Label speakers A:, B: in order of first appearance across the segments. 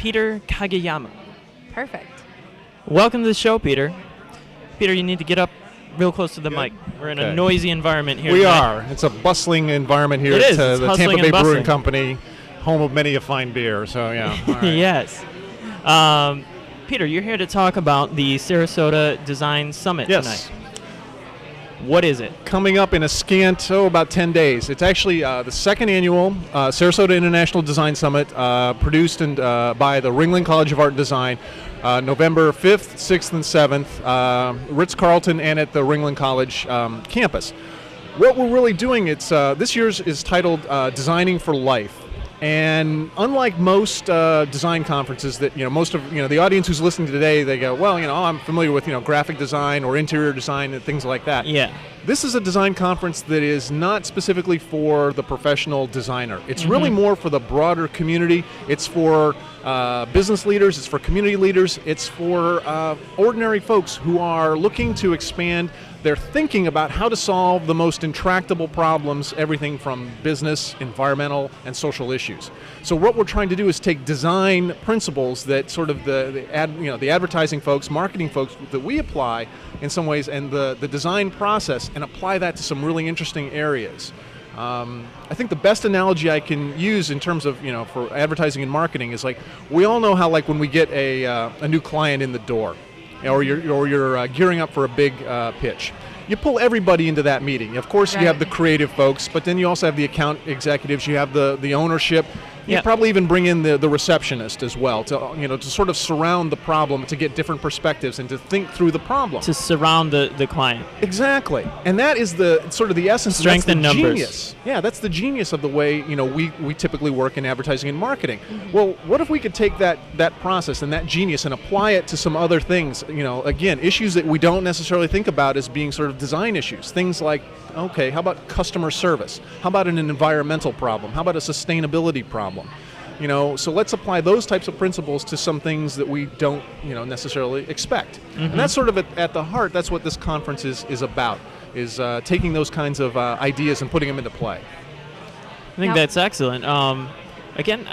A: Peter Kageyama.
B: Perfect.
A: Welcome to the show, Peter. Peter, you need to get up real close to the mic. We're in a noisy environment here.
C: We
A: tonight.
C: are. It's a bustling environment here
A: It is.
C: at
A: It's
C: the
A: hustling
C: Tampa Bay
A: and
C: Brewing
A: bustling.
C: Company, home of many a fine beer. So, yeah. All right.
A: Yes. Peter, you're here to talk about the Sarasota Design Summit tonight. What is it?
C: Coming up in a scant, about 10 days. It's actually the second annual Sarasota International Design Summit, produced by the Ringling College of Art and Design, November 5th, 6th, and 7th, Ritz-Carlton and at the Ringling College campus. What we're really doing, this year's is titled Designing for Life. And unlike most design conferences that, most of, the audience who's listening today, they go, well, I'm familiar with, graphic design or interior design and things like that.
A: Yeah.
C: This is a design conference that is not specifically for the professional designer. It's really more for the broader community. It's for business leaders. It's for community leaders. It's for ordinary folks who are looking to expand their thinking about how to solve the most intractable problems, everything from business, environmental, and social issues. So what we're trying to do is take design principles that sort of the advertising folks, marketing folks that we apply in some ways, and the design process, and apply that to some really interesting areas. I think the best analogy I can use in terms of, for advertising and marketing is like, we all know how like when we get a new client in the door, or you're gearing up for a big pitch. You pull everybody into that meeting. Of course, you have the creative folks, but then you also have the account executives. You have the ownership. You probably even bring in the receptionist as well to sort of surround the problem, to get different perspectives and to think through the problem.
A: To surround the client.
C: Exactly, and that is the sort of the essence.
A: Strength in numbers.
C: Genius. Yeah, that's the genius of the way we typically work in advertising and marketing. Well, what if we could take that process and that genius and apply it to some other things? Again, issues that we don't necessarily think about as being sort of design issues. Things like, okay, how about customer service? How about an environmental problem? How about a sustainability problem? So let's apply those types of principles to some things that we don't, necessarily expect. And that's sort of at the heart. That's what this conference is about, is taking those kinds of ideas and putting them into play.
A: I think that's excellent. Again,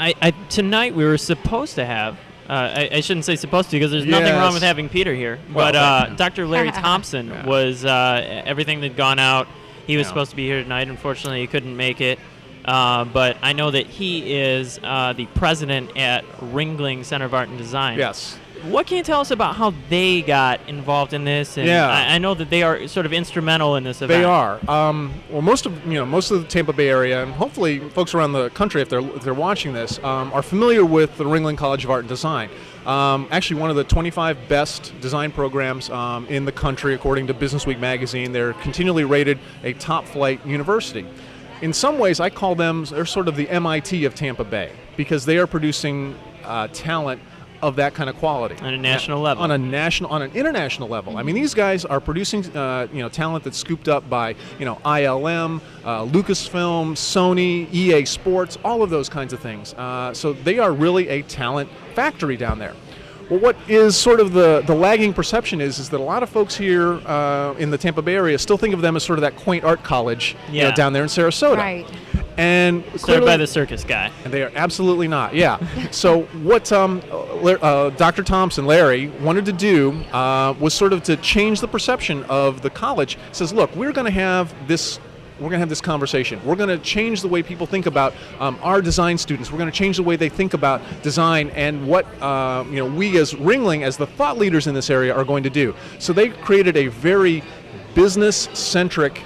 A: tonight we were supposed to have, I shouldn't say supposed to because there's nothing wrong with having Peter here, but Dr. Larry Thompson was, everything that had gone out. He was supposed to be here tonight. Unfortunately, he couldn't make it. But I know that he is the president at Ringling Center of Art and Design.
C: Yes.
A: What can you tell us about how they got involved in this? And I know that they are sort of instrumental in this event.
C: They are. Well, most of the Tampa Bay area, and hopefully folks around the country, if they're watching this, are familiar with the Ringling College of Art and Design. Actually, one of the 25 best design programs in the country, according to Business Week magazine. They're continually rated a top-flight university. In some ways, I call them, they're sort of the MIT of Tampa Bay, because they are producing talent of that kind of quality
A: on a national level,
C: on an international level. I mean, these guys are producing talent that's scooped up by ILM, Lucasfilm, Sony, EA Sports, all of those kinds of things. So they are really a talent factory down there. Well, what is sort of the lagging perception is that a lot of folks here in the Tampa Bay area still think of them as sort of that quaint art college down there in Sarasota.
B: Right.
C: And
A: started by the circus guy.
C: And they are absolutely not, So what Dr. Thompson, Larry, wanted to do was sort of to change the perception of the college. He says, look, we're going to have this conversation. We're going to change the way people think about our design students. We're going to change the way they think about design and what we as Ringling, as the thought leaders in this area, are going to do. So they created a very business-centric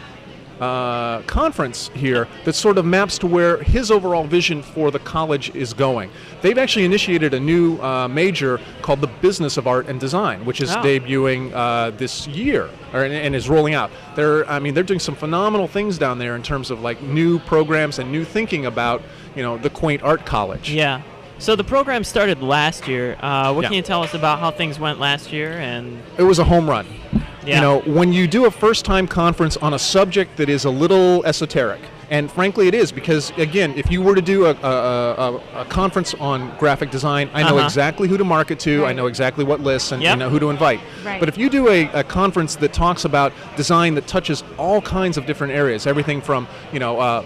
C: conference here that sort of maps to where his overall vision for the college is going. They've actually initiated a new major called the Business of Art and Design, which is debuting this year and is rolling out. They're doing some phenomenal things down there in terms of like new programs and new thinking about the quaint art college.
A: Yeah. So the program started last year. What can you tell us about how things went last year? And
C: it was a home run.
A: Yeah.
C: When you do a first-time conference on a subject that is a little esoteric, And frankly, it is, because, again, if you were to do a conference on graphic design, I know exactly who to market to, I know exactly what lists and who to invite.
B: Right.
C: But if you do a conference that talks about design that touches all kinds of different areas, everything from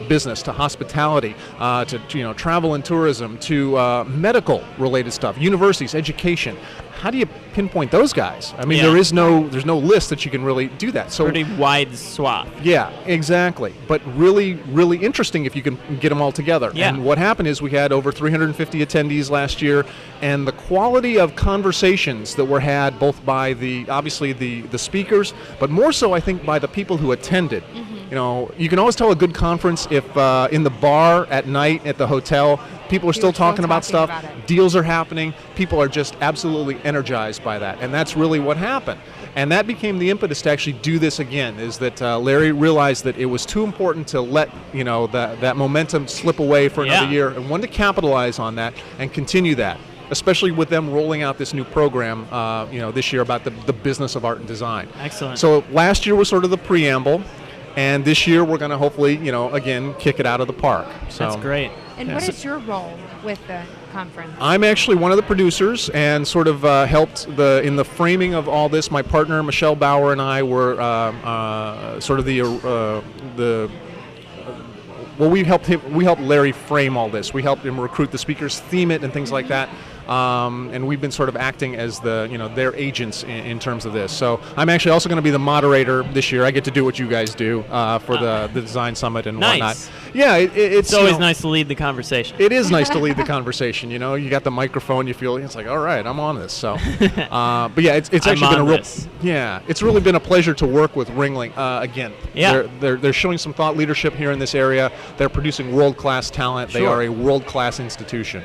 C: business to hospitality to travel and tourism to medical related stuff, universities, education, how do you pinpoint those guys? I mean, there's no list that you can really do that. So
A: pretty wide swath.
C: Yeah, exactly. But really, really interesting if you can get them all together.
A: Yeah.
C: And what happened is we had over 350 attendees last year, and the quality of conversations that were had both by obviously the speakers, but more so I think by the people who attended. You can always tell a good conference if in the bar at night at the hotel, people are still talking about stuff, deals are happening, people are just absolutely energized by that. And that's really what happened. And that became the impetus to actually do this again, is that Larry realized that it was too important to let that momentum slip away for another year, and wanted to capitalize on that and continue that, especially with them rolling out this new program this year about the business of art and design.
A: Excellent.
C: So last year was sort of the preamble. And this year we're going to hopefully, again, kick it out of the park. So
A: that's great.
B: And what is your role with the conference?
C: I'm actually one of the producers and sort of helped in the framing of all this. My partner Michelle Bauer and I were sort of we helped Larry frame all this. We helped him recruit the speakers, theme it, and things like that. And we've been sort of acting as their agents in terms of this. So I'm actually also going to be the moderator this year. I get to do what you guys do for the Design Summit and whatnot. Yeah, it's
A: always nice to lead the conversation.
C: It is nice to lead the conversation. You got the microphone. You feel it's like, all right, I'm on this. So, but yeah, it's actually been it's really been a pleasure to work with Ringling again.
A: Yeah,
C: they're showing some thought leadership here in this area. They're producing world-class talent. They are a world-class institution.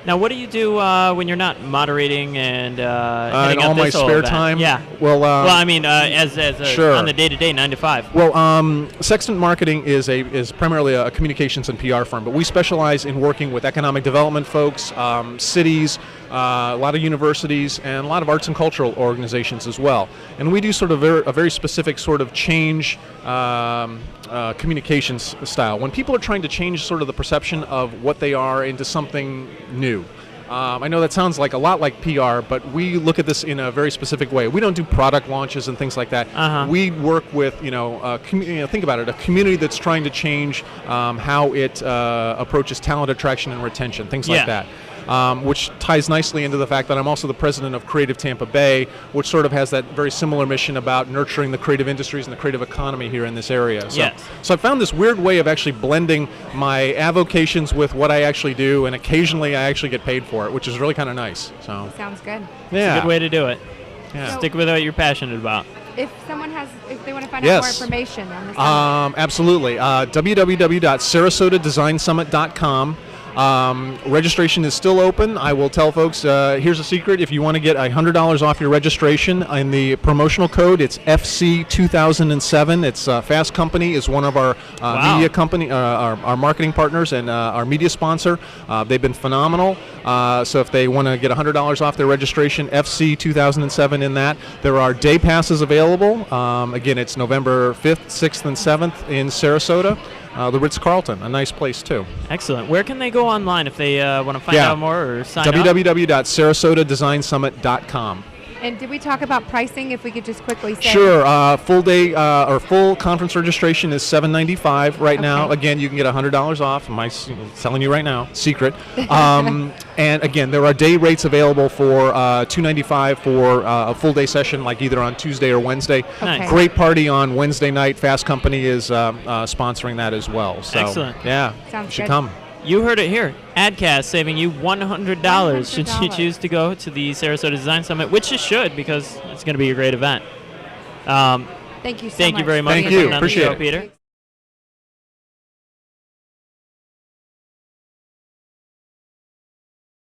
A: Now, what do you do when you're not moderating and
C: in all my spare time?
A: Yeah.
C: Well,
A: I mean, as on the day-to-day, 9 to 5.
C: Well, Sextant Marketing is primarily a communications and PR firm, but we specialize in working with economic development folks, cities, a lot of universities, and a lot of arts and cultural organizations as well. And we do sort of a very specific sort of change communications style. When people are trying to change sort of the perception of what they are into something new. I know that sounds like a lot like PR, but we look at this in a very specific way. We don't do product launches and things like that. We work with, think about it, a community that's trying to change how it approaches talent attraction and retention, things like that. Which ties nicely into the fact that I'm also the president of Creative Tampa Bay, which sort of has that very similar mission about nurturing the creative industries and the creative economy here in this area. So I found this weird way of actually blending my avocations with what I actually do, and occasionally I actually get paid for it, which is really kind of nice. So
B: sounds good.
A: Yeah, it's a good way to do it.
C: Yeah.
A: Stick with what you're passionate about.
B: If they want to find out more information on this,
C: absolutely. www.sarasotadesignsummit.com. Registration is still open. I will tell folks, here's a secret. If you want to get $100 off your registration, in the promotional code, it's FC2007. It's Fast Company is one of our media company, our marketing partners and our media sponsor. They've been phenomenal. So if they want to get $100 off their registration, FC2007 in that. There are day passes available. Again, it's November 5th, 6th, and 7th in Sarasota. The Ritz-Carlton, a nice place too.
A: Excellent. Where can they go online if they want to find out more or sign up?
C: www.sarasotadesignsummit.com.
B: And did we talk about pricing? If we could just quickly say.
C: Sure. Full day or full conference registration is $795 right now. Again, you can get $100 off. I'm telling you right now, secret. And again, there are day rates available for $295 for a full day session, like either on Tuesday or Wednesday.
A: Nice.
C: Great party on Wednesday night. Fast Company is sponsoring that as well. So,
A: excellent.
C: Yeah,
B: sounds
C: you should
B: good.
C: come.
A: You heard it here. AdCast saving you $100 should you choose to go to the Sarasota Design Summit, which you should, because it's going to be a great event.
B: Thank you so much.
A: Thank you very much.
C: Thank you. Appreciate it,
A: Peter.